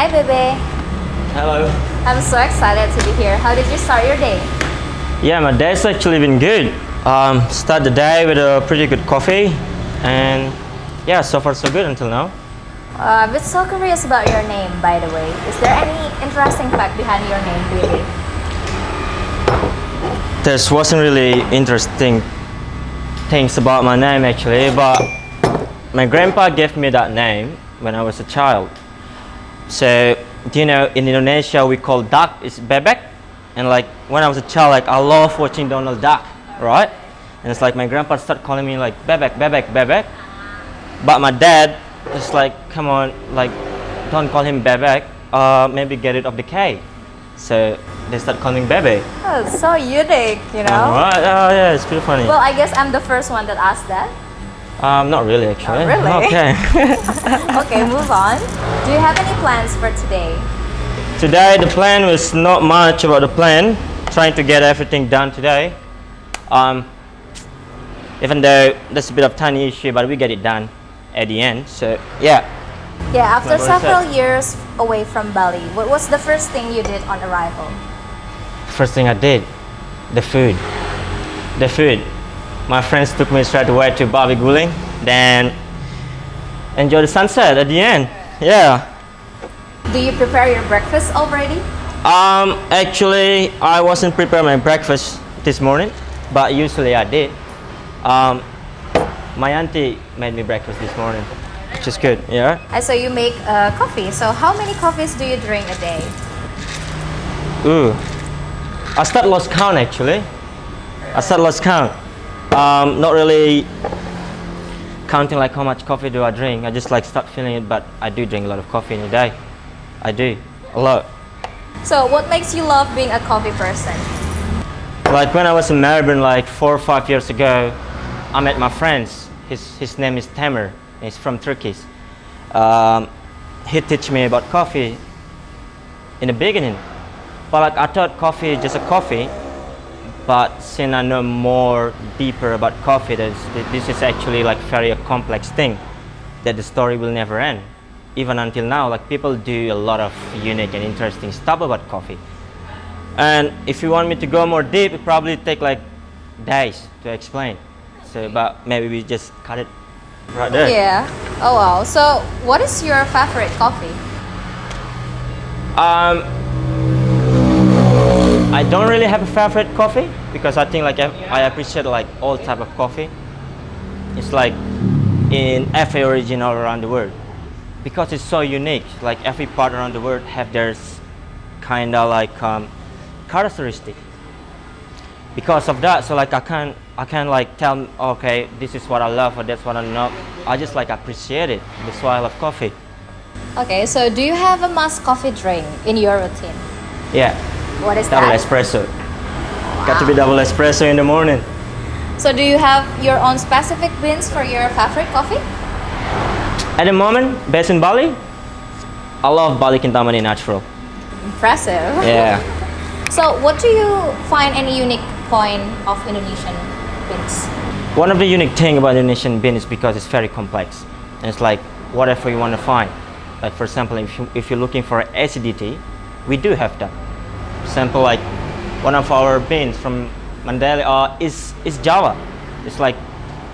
Hi, Bebe. Hello. I'm so excited to be here. How did you start your day? Yeah, my day's actually been good. Start the day with a pretty good coffee, and yeah, so far so good until now. I've been so curious about your name, by the way. Is there any interesting fact behind your name, Bebe? There wasn't really interesting things about my name actually, but my grandpa gave me that name when I was a child. So, you know, in Indonesia we call duck is bebek, and like when I was a child, like I love watching Donald Duck, right? And it's like my grandpa started calling me like bebek, bebek, bebek. But my dad is like, come on, like don't call him bebek. Maybe get rid of the K. So they start calling Bebe. Oh, it's so unique, you know? Right? Oh yeah, it's pretty funny. Well, I guess I'm the first one that asked that. Not really actually. Not really? Okay. Okay, move on. Do you have any plans for today? Today the plan was not much about the plan. Trying to get everything done today. Even though there's a bit of tiny issue, but we get it done at the end. So yeah. Yeah, after What was several that? years away from Bali, what was the first thing you did on arrival? First thing I did, the food. The food. My friends took me straight away to Babi Guling, then enjoy the sunset at the end. Yeah. Do you prepare your breakfast already? Actually, I wasn't preparing my breakfast this morning, but usually I did. My auntie made me breakfast this morning, which is good. Yeah. I saw you make coffee. So how many coffees do you drink a day? Ooh. I start lost count actually. I start lost count. Not really counting like how much coffee do I drink. I just like start feeling it, but I do drink a lot of coffee in a day. I do a lot. So what makes you love being a coffee person? Like when I was in Melbourne like 4 or 5 years ago, I met my friends. His name is Tamer. He's from Turkey. He teach me about coffee in the beginning. But like I thought coffee is just a coffee. But since I know more deeper about coffee, this is actually like very a complex thing that the story will never end. Even until now, like people do a lot of unique and interesting stuff about coffee. And if you want me to go more deep, it probably take like days to explain. So, but maybe we just cut it right there. Yeah. Oh wow. So what is your favorite coffee? I don't really have a favorite coffee because I think like I appreciate like all type of coffee. It's like in every origin all around the world because it's so unique. Like every part around the world have their kind of like characteristic. Because of that, so like I can't like tell okay this is what I love or that's what I not. I just like appreciate it. That's why I love coffee. Okay. So do you have a must coffee drink in your routine? Yeah. What is Double that? espresso. Got to be double espresso in the morning. So do you have your own specific beans for your favorite coffee? At the moment, based in Bali, I love Bali Kintamani Natural. Impressive. Yeah. So what do you find any unique point of Indonesian beans? One of the unique thing about Indonesian bean is because it's very complex. And it's like whatever you want to find. Like for example, if you're looking for acidity, we do have that. For example, like one of our beans from Mandalay is Java. It's like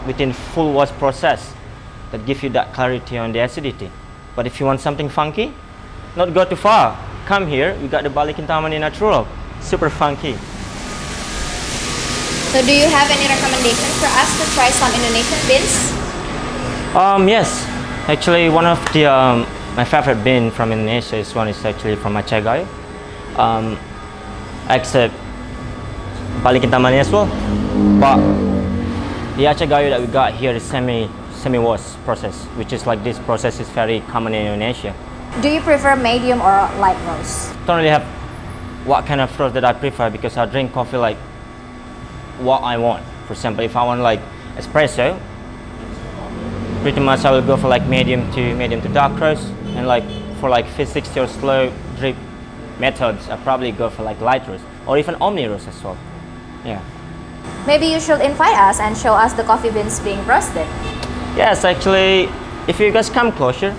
within full wash process that give you that clarity on the acidity. But if you want something funky, not go too far. Come here, we got the Bali Kintamani Natural. Super funky. So do you have any recommendation for us to try some Indonesian beans? Yes. Actually, one of the my favorite bean from Indonesia is actually from Aceh Gayo. Except Bali Kintamani as well. But the Aceh Gayo that we got here is semi-wash process, which is like this process is very common in Indonesia. Do you prefer medium or light roast? Don't really have what kind of roast that I prefer because I drink coffee like what I want. For example, if I want like espresso, pretty much I will go for like medium to dark roast, and like for like 360 or slow drip methods, I probably go for like light roast or even omni roast as well. Yeah. Maybe you should invite us and show us the coffee beans being roasted. Yes, actually, if you guys come closer,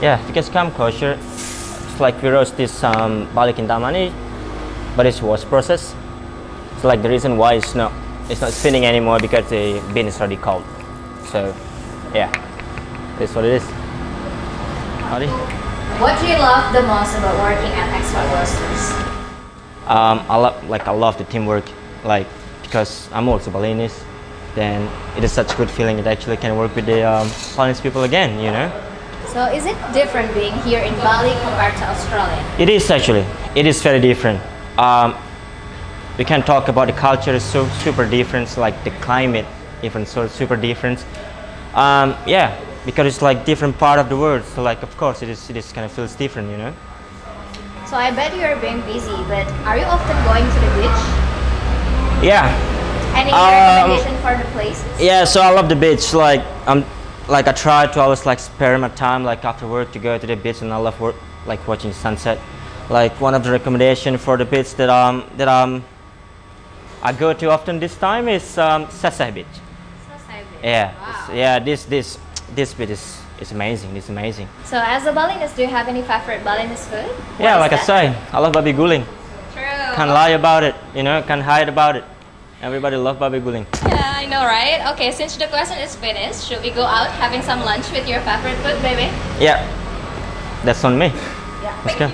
Yeah, because come closer. It's like we roast this Bali kintamani, but it's wash process. It's like the reason why it's not spinning anymore because the bean is already cold. So yeah, that's what it is. Howdy. What do you love the most about working at Expat Roasters? I love the teamwork, like because I'm also Balinese. Then it is such a good feeling that actually can work with the Balinese people again. You know. So is it different being here in Bali compared to Australia? It is actually. It is very different. We can talk about the culture is so super different, like the climate even so super different. Yeah, because it's like different part of the world. So like of course it is kind of feels different, you know. So I bet you're being busy, but are you often going to the beach? Yeah. Any recommendation for the places? Yeah, so I love the beach. Like I try to always like spare my time like after work to go to the beach, and I love like watching sunset. Like one of the recommendation for the beach that I go to often this time is Sasai Beach. Sasai Beach. Yeah, Wow. yeah. This beach is amazing. It's amazing. So as a Balinese, do you have any favorite Balinese food? Yeah, What like is I that? say, I love babi guling. True. Can't lie about it. You know, can't hide about it. Everybody love babi guling. Yeah, I know, right? Okay, since the question is finished, should we go out having some lunch with your favorite food, baby? Yeah, that's on me. Yeah. Let's go.